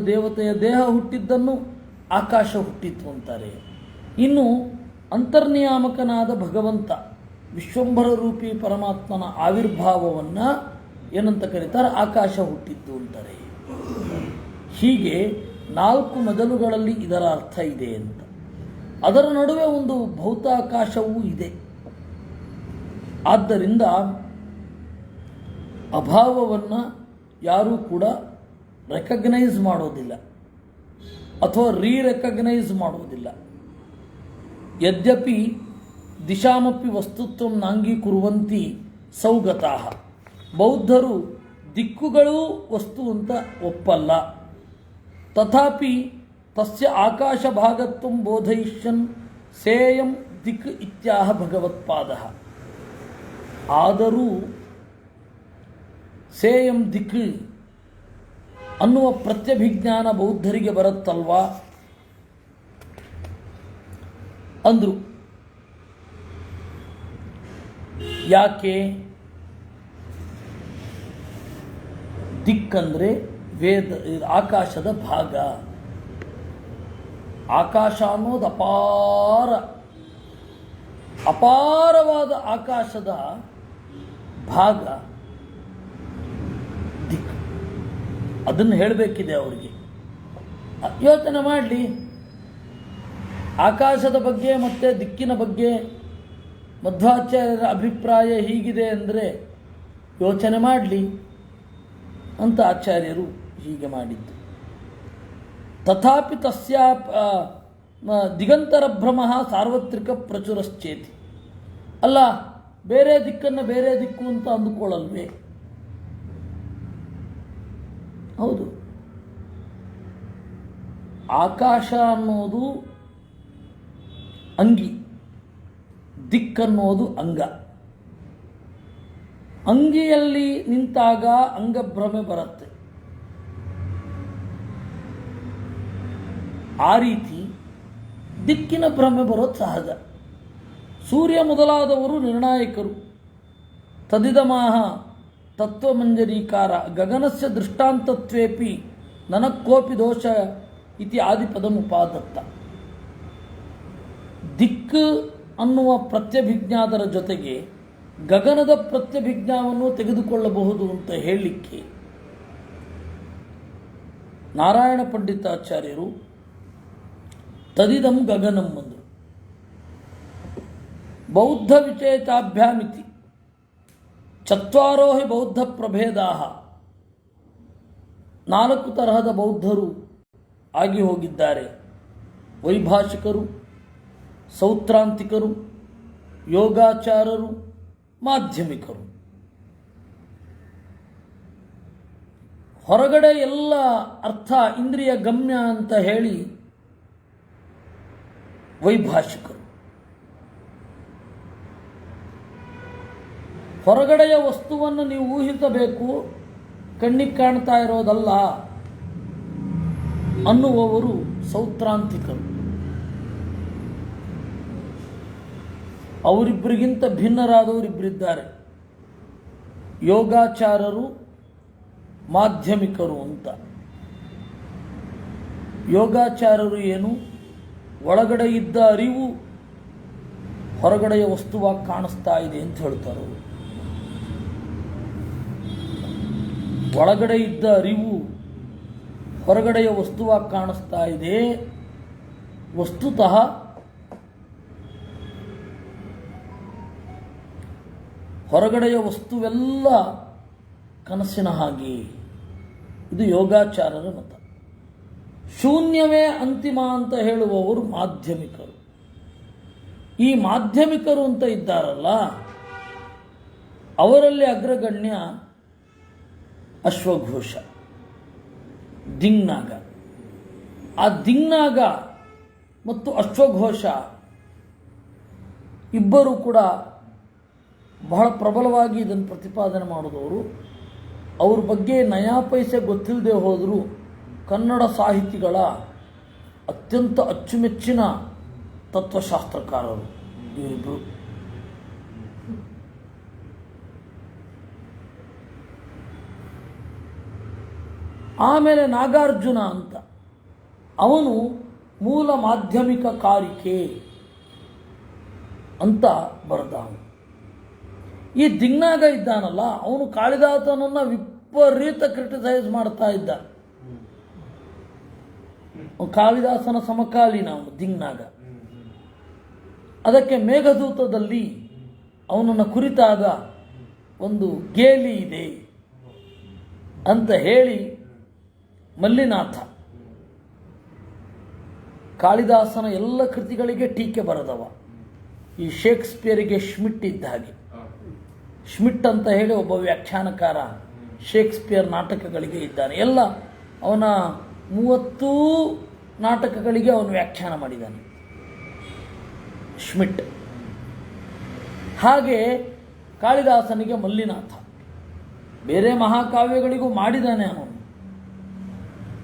ದೇವತೆಯ ದೇಹ ಹುಟ್ಟಿದ್ದನ್ನು ಆಕಾಶ ಹುಟ್ಟಿತ್ತು ಅಂತಾರೆ. ಇನ್ನು ಅಂತರ್ನಿಯಾಮಕನಾದ ಭಗವಂತ ವಿಶ್ವಂಭರ ರೂಪಿ ಪರಮಾತ್ಮನ ಆವಿರ್ಭಾವವನ್ನು ಏನಂತ ಕರೀತಾರೆ? ಆಕಾಶ ಹುಟ್ಟಿದ್ದು ಅಂತಾರೆ. ಹೀಗೆ 4 ಮೊದಲುಗಳಲ್ಲಿ ಇದರ ಅರ್ಥ ಇದೆ ಅಂತ. ಅದರ ನಡುವೆ ಒಂದು ಭೌತಾಕಾಶವೂ ಇದೆ. ಆದ್ದರಿಂದ ಅಭಾವವನ್ನು ಯಾರೂ ಕೂಡ ರೆಕಗ್ನೈಸ್ ಮಾಡೋದಿಲ್ಲ ಅಥವಾ ರೆಕಗ್ನೈಸ್ ಮಾಡೋದಿಲ್ಲ. ಯದ್ಯಪಿ ದಿಶಾಮಪಿ ವಸ್ತುತ್ವ ನಾಂಗೀಕುರುವಂತಿ ಸೌಗತಾಹ. ಬೌದ್ಧರು ದಿಕ್ಕುಗಳೂ ವಸ್ತು ಅಂತ ಒಪ್ಪಲ್ಲ. ತಥಾಪಿ ತಸ್ಯ ಆಕಾಶ ಭಾಗತ್ವಂ ಬೋಧಯಿಷ್ಯನ್ ಸೇಯಂ ದಿಕ್ ಇತ್ಯಾಹ ಭಗವತ್ಪಾದಃ. ಆದರೂ ಸೇಯಂ ದಿಕ್ ಅನ್ನುವ ಪ್ರತ್ಯಭಿಜ್ಞಾನ ಬೌದ್ಧರಿಗೆ ಬರುತ್ತಲ್ವಾ ಅಂದರು. ಯಾಕೆ? ದಿಕ್ಕಂದರೆ ವೇದ, ಆಕಾಶದ ಭಾಗ. ಆಕಾಶ ಅನ್ನೋದು ಅಪಾರವಾದ ಆಕಾಶದ ಭಾಗ ದಿಕ್ಕು. ಅದನ್ನು ಹೇಳಬೇಕಿದೆ ಅವರಿಗೆ. ಯೋಚನೆ ಮಾಡಲಿ. ಆಕಾಶದ ಬಗ್ಗೆ ಮತ್ತು ದಿಕ್ಕಿನ ಬಗ್ಗೆ ಮಧ್ವಾಚಾರ್ಯರ ಅಭಿಪ್ರಾಯ ಹೀಗಿದೆ ಅಂದರೆ ಯೋಚನೆ ಮಾಡಲಿ ಅಂತ ಆಚಾರ್ಯರು ಹೀಗೆ ಮಾಡಿದ್ದು. ತಥಾಪಿ ತಸ್ಯಾ ದಿಗಂತರ ಭ್ರಮ ಸಾರ್ವತ್ರಿಕ ಪ್ರಚುರಶ್ಚೇತಿ. ಅಲ್ಲ, ಬೇರೆ ದಿಕ್ಕನ್ನು ಬೇರೆ ದಿಕ್ಕು ಅಂತ ಅಂದುಕೊಳ್ಳಲ್ವೇ? ಹೌದು. ಆಕಾಶ ಅನ್ನೋದು ಅಂಗಿ, ದಿಕ್ಕನ್ನೋದು ಅಂಗ. ಅಂಗಿಯಲ್ಲಿ ನಿಂತಾಗ ಅಂಗಭ್ರಮೆ ಬರುತ್ತೆ. ಆ ರೀತಿ ದಿಕ್ಕಿನ ಭ್ರಮೆ ಬರೋದು ಸಹಜ. ಸೂರ್ಯ ಮೊದಲಾದವರು ನಿರ್ಣಾಯಕರು. ತದಿದಮಾಹ ತತ್ವಮಂಜರೀಕಾರ ಗಗನಸ್ಯ ದೃಷ್ಟಾಂತತ್ವೇಪಿ ನನಕ್ಕೋಪಿ ದೋಷ ಇತಿ ಆದಿಪದಮುಪಾದತ್ತ. ದಿಕ್ಕು ಅನ್ನುವ ಪ್ರತ್ಯಭಿಜ್ಞಾದರ ಜೊತೆಗೆ ಗಗನದ ಪ್ರತ್ಯಭಿಜ್ಞಾವನ್ನು ತೆಗೆದುಕೊಳ್ಳಬಹುದು ಅಂತ ಹೇಳಲಿಕ್ಕೆ ನಾರಾಯಣ ಪಂಡಿತಾಚಾರ್ಯರು ತದಿದಂ ಗಗನಂ ಅಂದರು. ಬೌದ್ಧ ವಿಚೇತಾಭ್ಯಾಮಿತಿ ಚತ್ವಾರೋ ಹಿ ಬೌದ್ಧ ಪ್ರಭೇದಾಹ. 4 ತರಹದ ಬೌದ್ಧರು ಆಗಿ ಹೋಗಿದ್ದಾರೆ. ವೈಭಾಷಿಕರು, ಸೌತ್ರಾಂತಿಕರು, ಯೋಗಾಚಾರರು, ಮಾಧ್ಯಮಿಕರು. ಹೊರಗಡೆ ಎಲ್ಲ ಅರ್ಥ ಇಂದ್ರಿಯ ಗಮ್ಯ ಅಂತ ಹೇಳಿ ವೈಭಾಷಿಕರು. ಹೊರಗಡೆಯ ವಸ್ತುವನ್ನು ನೀವು ಊಹಿಸಬೇಕು, ಕಣ್ಣಿಗೆ ಕಾಣ್ತಾ ಇರೋದಲ್ಲ ಅನ್ನುವವರು ಸೌತ್ರಾಂತಿಕರು. ಅವರಿಬ್ಬರಿಗಿಂತ ಭಿನ್ನರಾದವರಿಬ್ಬರಿದ್ದಾರೆ. ಯೋಗಾಚಾರರು, ಮಾಧ್ಯಮಿಕರು ಅಂತ. ಯೋಗಾಚಾರರು ಏನು? ಒಳಗಡೆ ಇದ್ದ ಅರಿವು ಹೊರಗಡೆಯ ವಸ್ತುವಾಗಿ ಕಾಣಿಸ್ತಾ ಇದೆ ಅಂತ ಹೇಳ್ತಾರೆ. ಒಳಗಡೆ ಇದ್ದ ಅರಿವು ಹೊರಗಡೆಯ ವಸ್ತುವಾಗಿ ಕಾಣಿಸ್ತಾ ಇದೆ. ವಸ್ತುತಃ ಹೊರಗಡೆಯ ವಸ್ತುವೆಲ್ಲ ಕನಸಿನ ಹಾಗೆ. ಇದು ಯೋಗಾಚಾರರ ಮತ. ಶೂನ್ಯವೇ ಅಂತಿಮ ಅಂತ ಹೇಳುವವರು ಮಾಧ್ಯಮಿಕರು. ಈ ಮಾಧ್ಯಮಿಕರು ಅಂತ ಇದ್ದಾರಲ್ಲ, ಅವರಲ್ಲಿ ಅಗ್ರಗಣ್ಯ ಅಶ್ವಘೋಷ, ದಿಂಗ್ನಾಗ. ಆ ದಿಂಗ್ನಾಗ ಮತ್ತು ಅಶ್ವಘೋಷ ಇಬ್ಬರು ಕೂಡ ಬಹಳ ಪ್ರಬಲವಾಗಿ ಇದನ್ನು ಪ್ರತಿಪಾದನೆ ಮಾಡಿದವರು. ಅವ್ರ ಬಗ್ಗೆ ನಯಾ ಪೈಸೆ ಗೊತ್ತಿಲ್ಲದೆ ಹೋದರೂ ಕನ್ನಡ ಸಾಹಿತಿಗಳ ಅತ್ಯಂತ ಅಚ್ಚುಮೆಚ್ಚಿನ ತತ್ವಶಾಸ್ತ್ರಕಾರರು ಇವರಿಬ್ಬರು. ಆಮೇಲೆ ನಾಗಾರ್ಜುನ ಅಂತ, ಅವನು ಮೂಲ ಮಾಧ್ಯಮಿಕ ಕಾರಿಕೆ ಅಂತ ಬರೆದವನು. ಈ ದಿಂಗ್ನಾಗ ಇದ್ದಾನಲ್ಲ, ಅವನು ಕಾಳಿದಾಸನನ್ನು ವಿಪರೀತ ಕ್ರಿಟಿಸೈಸ್ ಮಾಡ್ತಾ ಇದ್ದ. ಕಾಳಿದಾಸನ ಸಮಕಾಲೀನ ಅವನು ದಿಂಗ್ನಾಗ. ಅದಕ್ಕೆ ಮೇಘದೂತದಲ್ಲಿ ಅವನನ್ನು ಕುರಿತಾದ ಒಂದು ಗೇಲಿ ಇದೆ ಅಂತ ಹೇಳಿ ಮಲ್ಲಿನಾಥ ಕಾಳಿದಾಸನ ಎಲ್ಲ ಕೃತಿಗಳಿಗೆ ಟೀಕೆ ಬರೆದವ. ಈ ಶೇಕ್ಸ್ಪಿಯರಿಗೆ ಶ್ಮಿಟ್ ಇದ್ದ ಹಾಗೆ. ಶ್ಮಿಟ್ ಅಂತ ಹೇಳಿ ಒಬ್ಬ ವ್ಯಾಖ್ಯಾನಕಾರ ಶೇಕ್ಸ್ಪಿಯರ್ ನಾಟಕಗಳಿಗೆ ಇದ್ದಾನೆ. ಎಲ್ಲ ಅವನ 30 ನಾಟಕಗಳಿಗೆ ಅವನು ವ್ಯಾಖ್ಯಾನ ಮಾಡಿದ್ದಾನೆ ಶ್ಮಿಟ್. ಹಾಗೆ ಕಾಳಿದಾಸನಿಗೆ ಮಲ್ಲಿನಾಥ, ಬೇರೆ ಮಹಾಕಾವ್ಯಗಳಿಗೂ ಮಾಡಿದ್ದಾನೆ ಅವನು.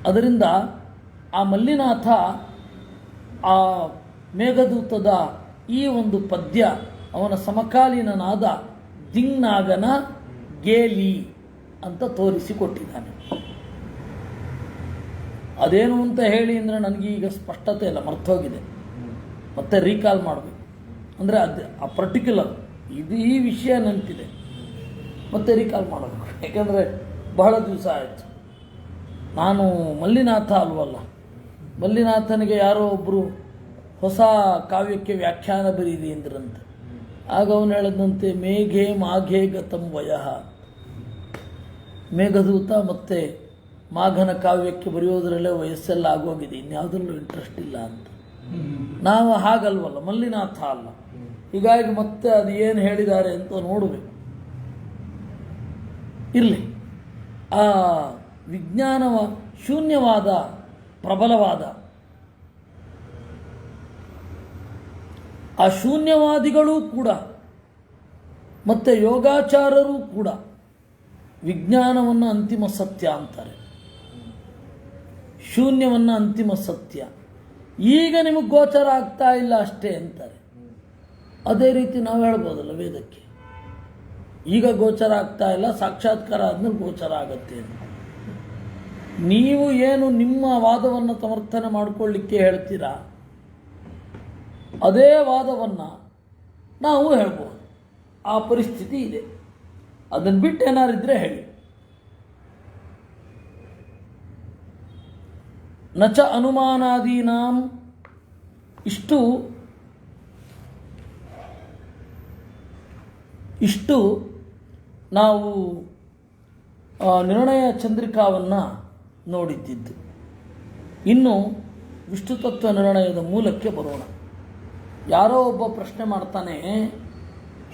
ಅದರಿಂದ ಆ ಮಲ್ಲಿನಾಥ ಆ ಮೇಘದೂತದ ಈ ಒಂದು ಪದ್ಯ ಅವನ ಸಮಕಾಲೀನನಾದ ದಿಂಗ್ನಾಗನ ಗೇಲಿ ಅಂತ ತೋರಿಸಿಕೊಟ್ಟಿದ್ದಾನೆ. ಅದೇನು ಅಂತ ಹೇಳಿ ಅಂದರೆ ನನಗೆ ಈಗ ಸ್ಪಷ್ಟತೆ ಇಲ್ಲ, ಮರ್ತೋಗಿದೆ. ಮತ್ತೆ ರೀಕಾಲ್ ಮಾಡಬೇಕು. ಅಂದರೆ ಆ ಪರ್ಟಿಕ್ಯುಲರ್ ಈ ವಿಷಯ ನೆನಪಿದೆ, ಮತ್ತೆ ರೀಕಾಲ್ ಮಾಡಬೇಕು. ಯಾಕೆಂದರೆ ಬಹಳ ದಿವಸ ಆಯಿತು. ನಾನು ಮಲ್ಲಿನಾಥ ಅಲ್ವಲ್ಲ, ಮಲ್ಲಿನಾಥನಿಗೆ ಯಾರೋ ಒಬ್ಬರು ಹೊಸ ಕಾವ್ಯಕ್ಕೆ ವ್ಯಾಖ್ಯಾನ ಬರೀರಿ ಅಂದ್ರಂತೆ. ಆಗ ಅವನು ಹೇಳಿದಂತೆ ಮೇಘೆ ಮಾಘೆ ಗತಂ ವಯಃ, ಮೇಘದೂತ ಮತ್ತು ಮಾಘನ ಕಾವ್ಯಕ್ಕೆ ಬರೆಯೋದ್ರಲ್ಲೇ ವಯಸ್ಸೆಲ್ಲ ಆಗೋಗಿದೆ, ಇನ್ಯಾವುದರಲ್ಲೂ ಇಂಟ್ರೆಸ್ಟ್ ಇಲ್ಲ ಅಂತ. ನಾವು ಹಾಗಲ್ವಲ್ಲ, ಮಲ್ಲಿನಾಥ ಅಲ್ಲ. ಹೀಗಾಗಿ ಮತ್ತೆ ಅದು ಏನು ಹೇಳಿದ್ದಾರೆ ಅಂತ ನೋಡಬೇಕು. ಇರಲಿ, ಆ ವಿಜ್ಞಾನವ ಶೂನ್ಯವಾದ ಪ್ರಬಲವಾದ ಆ ಶೂನ್ಯವಾದಿಗಳೂ ಕೂಡ ಮತ್ತು ಯೋಗಾಚಾರರೂ ಕೂಡ ವಿಜ್ಞಾನವನ್ನು ಅಂತಿಮ ಸತ್ಯ ಅಂತಾರೆ, ಶೂನ್ಯವನ್ನು ಅಂತಿಮ ಸತ್ಯ. ಈಗ ನಿಮಗೆ ಗೋಚರ ಆಗ್ತಾ ಇಲ್ಲ ಅಷ್ಟೇ ಅಂತಾರೆ. ಅದೇ ರೀತಿ ನಾವು ಹೇಳ್ಬೋದಲ್ಲ ವೇದಕ್ಕೆ, ಈಗ ಗೋಚರ ಆಗ್ತಾ ಇಲ್ಲ, ಸಾಕ್ಷಾತ್ಕಾರ ಆದ್ಮೇಲೆ ಗೋಚರ ಆಗತ್ತೆ ಅಂತ. ನೀವು ಏನು ನಿಮ್ಮ ವಾದವನ್ನು ಸಮರ್ಥನೆ ಮಾಡಿಕೊಳ್ಳಿಕ್ಕೆ ಹೇಳ್ತೀರಾ, ಅದೇ ವಾದವನ್ನು ನಾವು ಹೇಳ್ಬೋದು. ಆ ಪರಿಸ್ಥಿತಿ ಇದೆ. ಅದನ್ನು ಬಿಟ್ಟು ಏನಾರಿದ್ರೆ ಹೇಳಿ. ನಚ ಅನುಮಾನಾದೀನಾಂ, ಇಷ್ಟು ನಾವು ನಿರ್ಣಯ ಚಂದ್ರಿಕಾವನ್ನು ನೋಡಿದ್ದಿದ್ದು. ಇನ್ನು ವಿಷ್ಣು ತತ್ವ ನಿರ್ಣಯದ ಮೂಲಕ್ಕೆ ಬರೋಣ. ಯಾರೋ ಒಬ್ಬ ಪ್ರಶ್ನೆ ಮಾಡ್ತಾನೆ,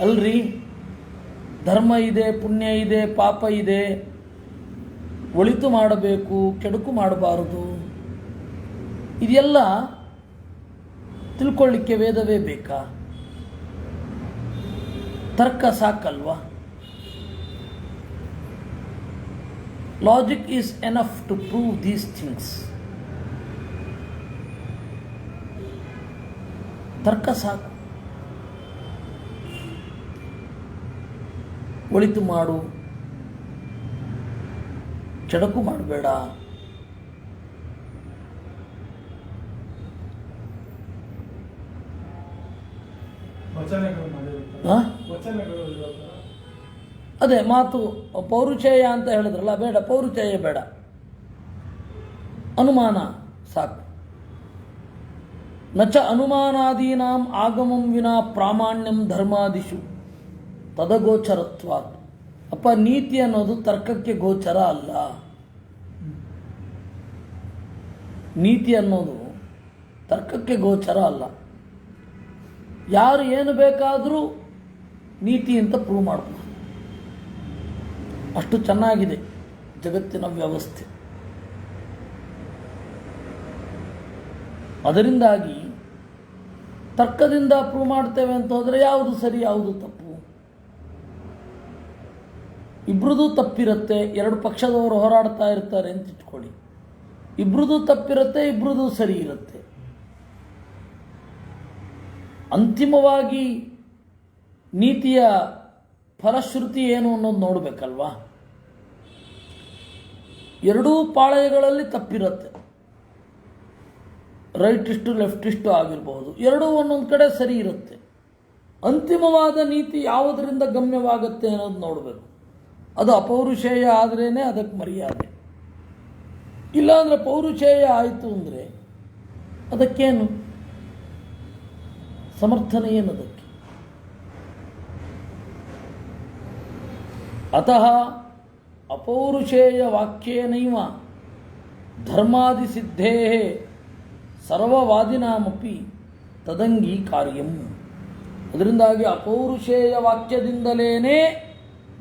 ಅಲ್ರಿ ಧರ್ಮ ಇದೆ, ಪುಣ್ಯ ಇದೆ, ಪಾಪ ಇದೆ, ಒಳಿತು ಮಾಡಬೇಕು, ಕೆಡುಕು ಮಾಡಬಾರದು, ಇದೆಲ್ಲ ತಿಳ್ಕೊಳ್ಳಿಕ್ಕೆ ವೇದವೇ ಬೇಕಾ? ತರ್ಕ ಸಾಕಲ್ವಾ? Logic is enough to prove these things. ತರ್ಕ ಸಾಕು. ಒಳಿತು ಮಾಡು, ಚಡಕು ಮಾಡಬೇಡ. ವಚನಗಳು ಮಾಡಿರುತ್ತಾರೆ. ಆ? ವಚನಗಳು ಇರುತ್ತಲ್ಲ. ಅದೇ ಮಾತು ಪೌರುಷೇಯ ಅಂತ ಹೇಳಿದ್ರಲ್ಲ, ಬೇಡ, ಪೌರುಷೇಯ ಬೇಡ, ಅನುಮಾನ ಸಾಕು. ನಚ ಅನುಮಾನಾದೀನಾಂ ಆಗಮಂ ವಿನಾ ಪ್ರಾಮಾಣ್ಯಂ ಧರ್ಮಾದಿಷು ತದಗೋಚರತ್ವಾತ್. ಅಪ್ಪ, ನೀತಿ ಅನ್ನೋದು ತರ್ಕಕ್ಕೆ ಗೋಚರ ಅಲ್ಲ. ನೀತಿ ಅನ್ನೋದು ತರ್ಕಕ್ಕೆ ಗೋಚರ ಅಲ್ಲ. ಯಾರು ಏನು ಬೇಕಾದರೂ ನೀತಿ ಅಂತ ಪ್ರೂವ್ ಮಾಡಬಹುದು. ಅಷ್ಟು ಚೆನ್ನಾಗಿದೆ ಜಗತ್ತಿನ ವ್ಯವಸ್ಥೆ. ಅದರಿಂದಾಗಿ ತರ್ಕದಿಂದ ಪ್ರೂವ್ ಮಾಡ್ತೇವೆ ಅಂತ ಹೋದರೆ ಯಾವುದು ಸರಿ ಯಾವುದು ತಪ್ಪು? ಇಬ್ರದೂ ತಪ್ಪಿರುತ್ತೆ. ಎರಡು ಪಕ್ಷದವರು ಹೋರಾಡ್ತಾ ಇರ್ತಾರೆ ಅಂತ ಇಟ್ಕೊಳ್ಳಿ, ಇಬ್ರದೂ ತಪ್ಪಿರುತ್ತೆ, ಇಬ್ರದೂ ಸರಿ ಇರುತ್ತೆ. ಅಂತಿಮವಾಗಿ ನೀತಿಯ ಫಲಶ್ರುತಿ ಏನು ಅನ್ನೋದು ನೋಡಬೇಕಲ್ವಾ? ಎರಡೂ ಪಾಳೆಯಗಳಲ್ಲಿ ತಪ್ಪಿರುತ್ತೆ. ರೈಟ್ ಇಷ್ಟು ಲೆಫ್ಟ್ ಇಷ್ಟು ಆಗಿರಬಹುದು, ಎರಡೂ ಒಂದೊಂದು ಕಡೆ ಸರಿ ಇರುತ್ತೆ. ಅಂತಿಮವಾದ ನೀತಿ ಯಾವುದರಿಂದ ಗಮ್ಯವಾಗುತ್ತೆ ಅನ್ನೋದು ನೋಡಬೇಕು. ಅದು ಅಪೌರುಷೇಯ ಆದ್ರೇನೆ ಅದಕ್ಕೆ ಮರ್ಯಾದೆ. ಇಲ್ಲಾಂದರೆ ಪೌರುಷೇಯ ಆಯಿತು ಅಂದರೆ ಅದಕ್ಕೇನು ಸಮರ್ಥನೆ ಏನದಕ್ಕೆ? ಅತಃ ಅಪೌರುಷೇಯ ವಾಕ್ಯೇನೈವ ಧರ್ಮಾದಿಸಿದ್ಧೇ ಸರ್ವವಾದಿನಾಮಪಿ ತದಂಗೀಕಾರ್ಯಂ. ಅದರಿಂದಾಗಿ ಅಪೌರುಷೇಯ ವಾಕ್ಯದಿಂದಲೇ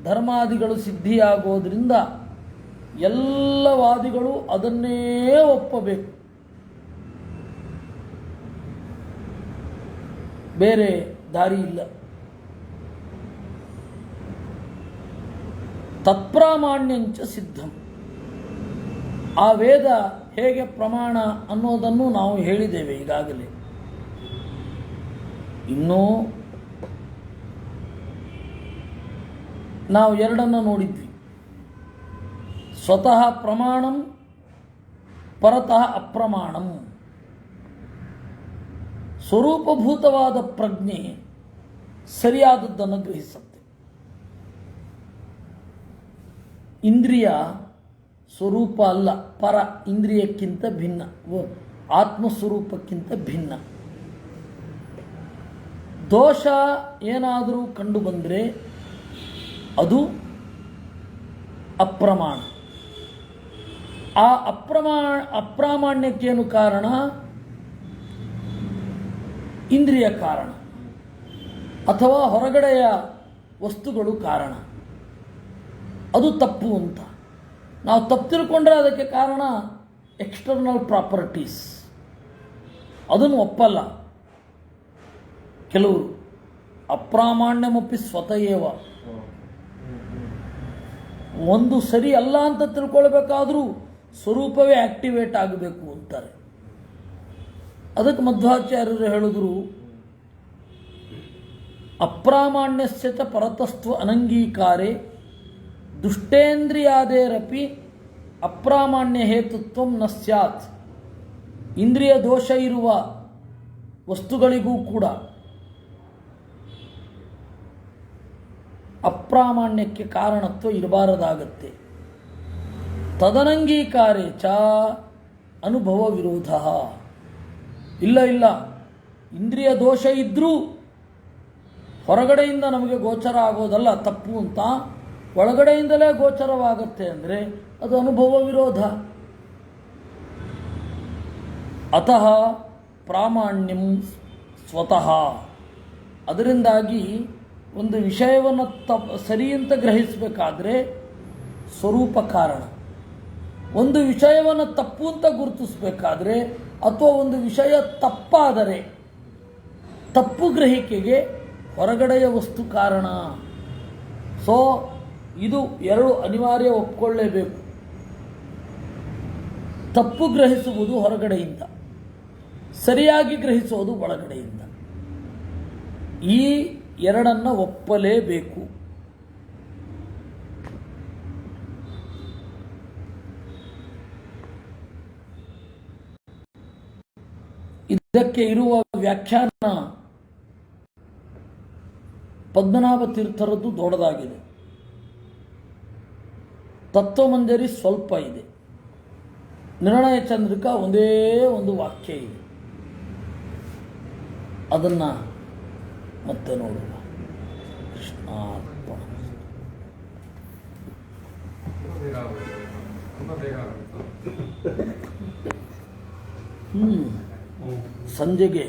ಧರ್ಮಾದಿಗಳು ಸಿದ್ಧಿಯಾಗೋದ್ರಿಂದ ಎಲ್ಲ ವಾದಿಗಳು ಅದನ್ನೇ ಒಪ್ಪಬೇಕು. ಬೇರೆ ದಾರಿ ಇಲ್ಲ. ತತ್ಪ್ರಾಮಾಣ್ಯಂಚ ಸಿದ್ಧಂ. ಆ ವೇದ ಹೇಗೆ ಪ್ರಮಾಣ ಅನ್ನೋದನ್ನು ನಾವು ಹೇಳಿದ್ದೇವೆ ಈಗಾಗಲೇ. ಇನ್ನೂ ನಾವು ಎರಡನ್ನು ನೋಡಿದ್ವಿ. ಸ್ವತಃ ಪ್ರಮಾಣಂ, ಪರತಃ ಅಪ್ರಮಾಣಂ. ಸ್ವರೂಪಭೂತವಾದ ಪ್ರಜ್ಞೆ ಸರಿಯಾದದ್ದನ್ನು ಗ್ರಹಿಸುತ್ತೆ. ಇಂದ್ರಿಯ ಸ್ವರೂಪ ಅಲ್ಲ, ಪರ. ಇಂದ್ರಿಯಕ್ಕಿಂತ ಭಿನ್ನ, ಆತ್ಮಸ್ವರೂಪಕ್ಕಿಂತ ಭಿನ್ನ. ದೋಷ ಏನಾದರೂ ಕಂಡು ಬಂದರೆ ಅದು ಅಪ್ರಮಾಣ. ಆ ಅಪ್ರಾಮಾಣ್ಯಕ್ಕೇನು ಕಾರಣ? ಇಂದ್ರಿಯ ಕಾರಣ ಅಥವಾ ಹೊರಗಡೆಯ ವಸ್ತುಗಳು ಕಾರಣ. ಅದು ತಪ್ಪು ಅಂತ ನಾವು ತಪ್ಪು ತಿಳ್ಕೊಂಡ್ರೆ ಅದಕ್ಕೆ ಕಾರಣ ಎಕ್ಸ್ಟರ್ನಲ್ ಪ್ರಾಪರ್ಟೀಸ್. ಅದನ್ನು ಒಪ್ಪಲ್ಲ ಕೆಲವರು. ಅಪ್ರಾಮಾಣ್ಯಮಪಿ ಸ್ವತಯೇವ. ಒಂದು ಸರಿ ಅಲ್ಲ ಅಂತ ತಿಳ್ಕೊಳ್ಬೇಕಾದ್ರೂ ಸ್ವರೂಪವೇ ಆಕ್ಟಿವೇಟ್ ಆಗಬೇಕು ಅಂತಾರೆ. ಅದಕ್ಕೆ ಮಧ್ವಾಚಾರ್ಯರು ಹೇಳಿದ್ರು, ಅಪ್ರಾಮಾಣ್ಯಸ್ಯ ಚ ಪರತಸ್ತ್ವ ಅನಂಗೀಕಾರೆ ದುಷ್ಟೇಂದ್ರಿಯಾದೇರಪಿ ಅಪ್ರಾಮಾಣ್ಯ ಹೇತುತ್ವ ನ ಸ್ಯಾತ್. ಇಂದ್ರಿಯ ದೋಷ ಇರುವ ವಸ್ತುಗಳಿಗೂ ಕೂಡ ಅಪ್ರಾಮಾಣ್ಯಕ್ಕೆ ಕಾರಣತ್ವ ಇರಬಾರದಾಗತ್ತೆ. ತದನಂಗೀಕಾರೇ ಚ ಅನುಭವ ವಿರೋಧ. ಇಲ್ಲ, ಇಂದ್ರಿಯ ದೋಷ ಇದ್ದರೂ ಹೊರಗಡೆಯಿಂದ ನಮಗೆ ಗೋಚರ ಆಗೋದಲ್ಲ ತಪ್ಪು ಅಂತ, ಒಳಗಡೆಯಿಂದಲೇ ಗೋಚರವಾಗುತ್ತೆ ಅಂದರೆ ಅದು ಅನುಭವ ವಿರೋಧ. ಅತಃ ಪ್ರಾಮಾಣ್ಯಂ ಸ್ವತಃ. ಅದರಿಂದಾಗಿ ಒಂದು ವಿಷಯವನ್ನು ಸರಿ ಅಂತ ಗ್ರಹಿಸಬೇಕಾದ್ರೆ ಸ್ವರೂಪ ಕಾರಣ. ಒಂದು ವಿಷಯವನ್ನು ತಪ್ಪು ಅಂತ ಗುರುತಿಸಬೇಕಾದ್ರೆ ಅಥವಾ ಒಂದು ವಿಷಯ ತಪ್ಪಾದರೆ ತಪ್ಪು ಗ್ರಹಿಕೆಗೆ ಹೊರಗಡೆಯ ವಸ್ತು ಕಾರಣ. ಸೊ ಇದು ಎರಡು ಅನಿವಾರ್ಯ ಒಪ್ಪಿಕೊಳ್ಳೇಬೇಕು. ತಪ್ಪು ಗ್ರಹಿಸುವುದು ಹೊರಗಡೆಯಿಂದ, ಸರಿಯಾಗಿ ಗ್ರಹಿಸೋದು ಒಳಗಡೆಯಿಂದ. ಈ ಎರಡನ್ನು ಒಪ್ಪಲೇಬೇಕು. ಇದಕ್ಕೆ ಇರುವ ವ್ಯಾಖ್ಯಾನ ಪದ್ಮನಾಭ ತೀರ್ಥರದ್ದು ದೊಡ್ಡದಾಗಿದೆ, ತತ್ವಮಂಜರಿ ಸ್ವಲ್ಪ ಇದೆ, ನಿರ್ಣಯ ಚಂದ್ರಿಕಾ ಒಂದೇ ಒಂದು ವಾಕ್ಯ ಇದೆ. ಅದನ್ನ ಮತ್ತೆ ನೋಡೋಣ. ಕೃಷ್ಣಾರ್ಪಣ. ಸಂಜೆಗೆ